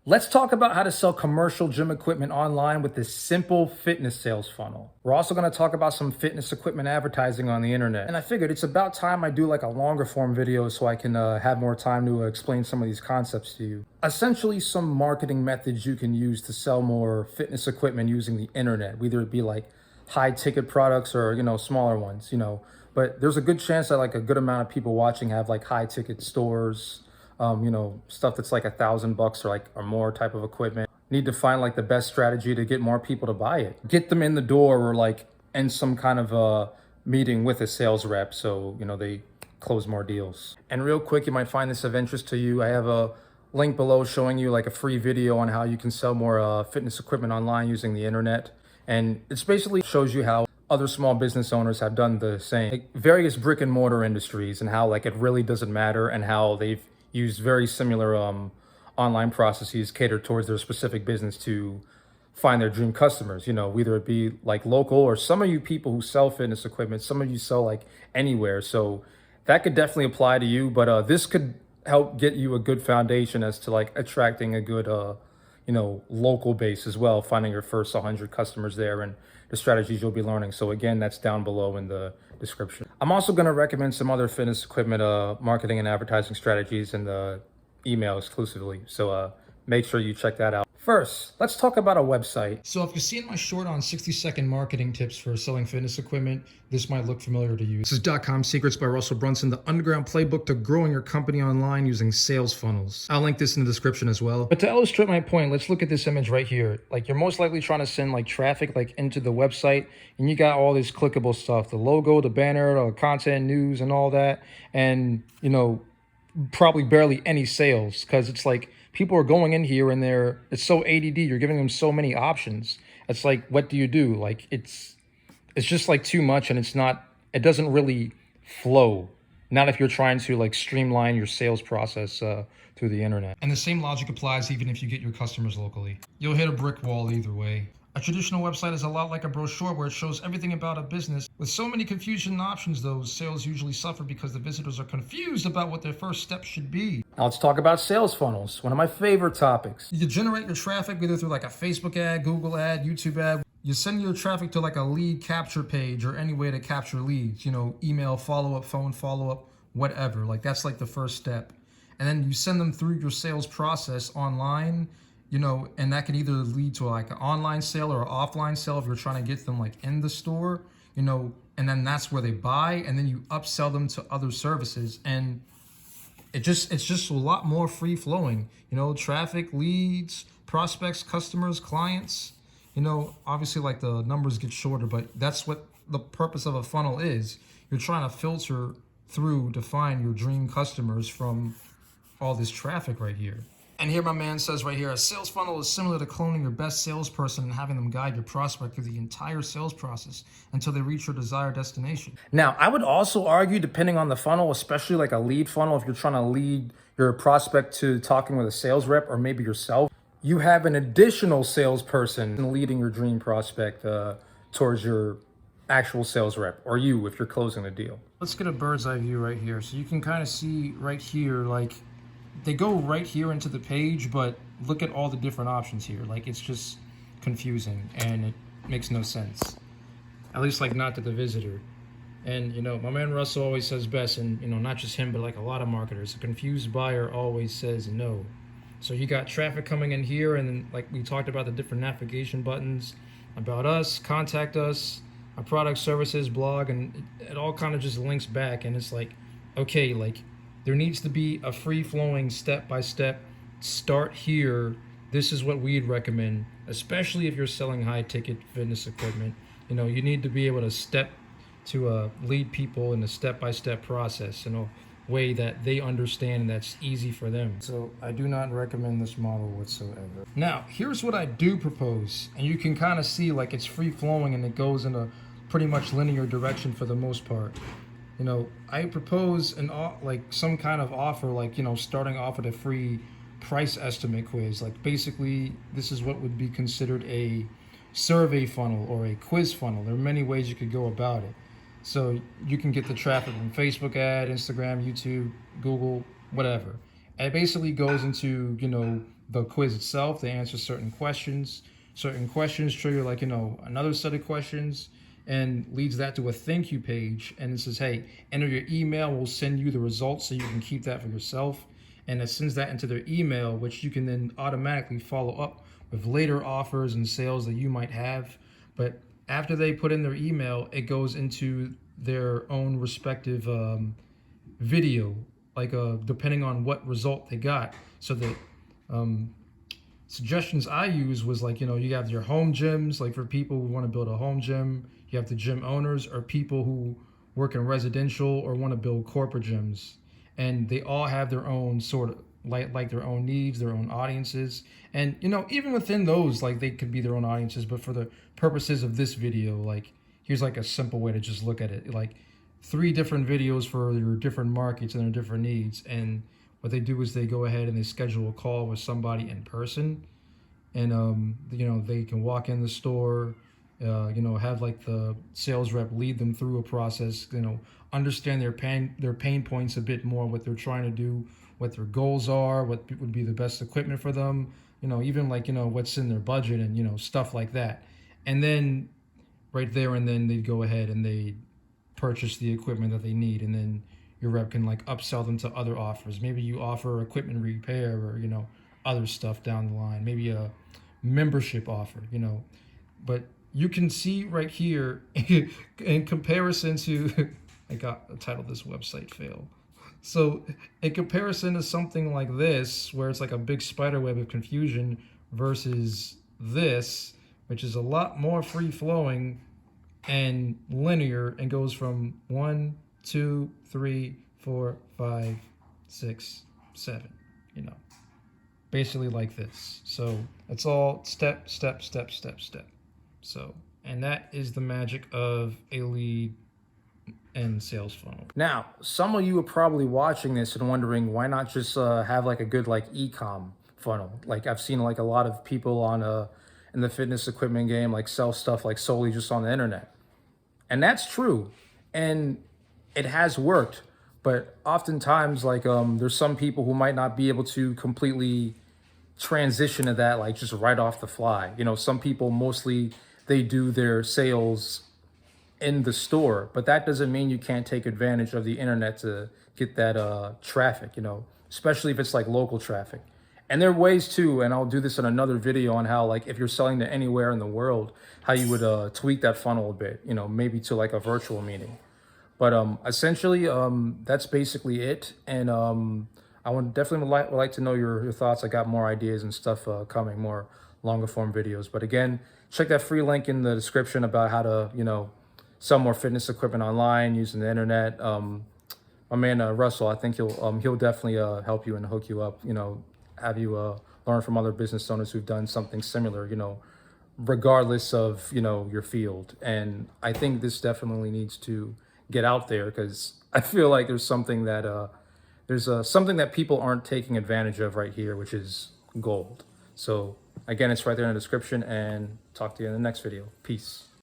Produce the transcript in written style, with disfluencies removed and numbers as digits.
Let's talk about how to sell commercial gym equipment online with this simple fitness sales funnel. We're also going to talk about some fitness equipment advertising on the internet. And I figured it's about time I do like a longer form video so I can have more time to explain some of these concepts to you. Essentially, some marketing methods you can use to sell more fitness equipment using the internet, whether it be like high ticket products or, smaller ones, But there's a good chance that like a good amount of people watching have like high ticket stores, stuff that's like $1,000 or more type of equipment. Need to find like the best strategy to get more people to buy it. Get them in the door or like in some kind of a meeting with a sales rep so, they close more deals. And real quick, you might find this of interest to you. I have a link below showing you like a free video on how you can sell more fitness equipment online using the internet. And it's basically shows you how other small business owners have done the same. Like various brick and mortar industries and how like it really doesn't matter and how they've used very similar online processes catered towards their specific business to find their dream customers, whether it be like local or some of you people who sell fitness equipment, some of you sell like anywhere. So that could definitely apply to you, but this could help get you a good foundation as to like attracting a good local base as well, finding your first 100 customers there and the strategies you'll be learning. So again, that's down below in the description. I'm also going to recommend some other fitness equipment marketing and advertising strategies in the email exclusively. So make sure you check that out. First, let's talk about a website. So if you're seeing my short on 60-second marketing tips for selling fitness equipment, this might look familiar to you. This is .com Secrets by Russell Brunson, the underground playbook to growing your company online using sales funnels. I'll link this in the description as well. But to illustrate my point, let's look at this image right here. Like you're most likely trying to send like traffic like into the website, and you got all this clickable stuff, the logo, the banner, the content, news, and all that. And, probably barely any sales because it's like people are going in here and it's so ADD. You're giving them so many options. It's like, what do you do? Like it's just like too much, and it doesn't really flow. Not if you're trying to like streamline your sales process through the internet. And the same logic applies even if you get your customers locally. You'll hit a brick wall either way. A traditional website is a lot like a brochure where it shows everything about a business. With so many confusion and options, though, sales usually suffer because the visitors are confused about what their first step should be. Now let's talk about sales funnels, one of my favorite topics. You can generate your traffic either through like a Facebook ad, Google ad, YouTube ad. You send your traffic to like a lead capture page or any way to capture leads, email follow-up, phone follow-up, whatever. Like that's like the first step. And then you send them through your sales process online, and that can either lead to like an online sale or an offline sale if you're trying to get them like in the store, and then that's where they buy, and then you upsell them to other services, and it's just a lot more free flowing, traffic, leads, prospects, customers, clients, obviously like the numbers get shorter, but that's what the purpose of a funnel is. You're trying to filter through to find your dream customers from all this traffic right here. And here my man says right here, a sales funnel is similar to cloning your best salesperson and having them guide your prospect through the entire sales process until they reach your desired destination. Now, I would also argue, depending on the funnel, especially like a lead funnel, if you're trying to lead your prospect to talking with a sales rep or maybe yourself, you have an additional salesperson leading your dream prospect towards your actual sales rep, or you if you're closing the deal. Let's get a bird's eye view right here. So you can kind of see right here, like, they go right here into the page, but look at all the different options here. Like it's just confusing and it makes no sense. At least like not to the visitor. And my man Russell always says best, and not just him, but like a lot of marketers, a confused buyer always says no. So you got traffic coming in here, and then like we talked about the different navigation buttons, about us, contact us, our product, services, blog, and it all kind of just links back, and it's like, okay, like there needs to be a free-flowing, step-by-step, start here. This is what we'd recommend, especially if you're selling high-ticket fitness equipment. You need to be able to lead people in a step-by-step process in a way that they understand and that's easy for them. So I do not recommend this model whatsoever. Now, here's what I do propose, and you can kind of see like it's free-flowing and it goes in a pretty much linear direction for the most part. I propose some kind of offer, like, starting off with a free price estimate quiz. Like basically this is what would be considered a survey funnel or a quiz funnel. There are many ways you could go about it. So you can get the traffic from Facebook ad, Instagram, YouTube, Google, whatever. And it basically goes into, the quiz itself. They answer certain questions. Certain questions trigger like, another set of questions and leads that to a thank you page. And it says, hey, enter your email. We'll send you the results so you can keep that for yourself. And it sends that into their email, which you can then automatically follow up with later offers and sales that you might have. But after they put in their email, it goes into their own respective video, like depending on what result they got. So that suggestions I use was like, you have your home gyms, like for people who want to build a home gym. You have the gym owners or people who work in residential or want to build corporate gyms. And they all have their own sort of like their own needs, their own audiences. And, even within those, like they could be their own audiences. But for the purposes of this video, like here's like a simple way to just look at it. Like 3 different videos for your different markets and their different needs. And what they do is they go ahead and they schedule a call with somebody in person. And, they can walk in the store, have like the sales rep lead them through a process, understand their pain points a bit more, what they're trying to do, what their goals are, what would be the best equipment for them, even like, what's in their budget and, stuff like that. And then right there and then they'd go ahead and they purchase the equipment that they need. And then your rep can like upsell them to other offers. Maybe you offer equipment repair or, other stuff down the line, maybe a membership offer, but you can see right here in comparison to, I got titled this website fail. So in comparison to something like this, where it's like a big spider web of confusion versus this, which is a lot more free flowing and linear and goes from 1, 2, 3, 4, 5, 6, 7, basically like this. So it's all step, step, step, step, step. So, and that is the magic of a lead and sales funnel. Now, some of you are probably watching this and wondering why not just have like a good like e-com funnel. Like I've seen like a lot of people on in the fitness equipment game like sell stuff like solely just on the internet. And that's true. And it has worked. But oftentimes like there's some people who might not be able to completely transition to that like just right off the fly. Some people mostly they do their sales in the store, but that doesn't mean you can't take advantage of the internet to get that traffic, especially if it's like local traffic. And there are ways too, and I'll do this in another video on how like if you're selling to anywhere in the world, how you would tweak that funnel a bit, maybe to like a virtual meeting. But essentially, that's basically it. And I would definitely would like to know your thoughts. I got more ideas and stuff coming, more longer form videos. But again, check that free link in the description about how to, sell more fitness equipment online using the internet. My man Russell, I think he'll definitely help you and hook you up. Have you learn from other business owners who've done something similar. Regardless of your field. And I think this definitely needs to get out there because I feel like there's something that something that people aren't taking advantage of right here, which is gold. So again, it's right there in the description, and talk to you in the next video. Peace.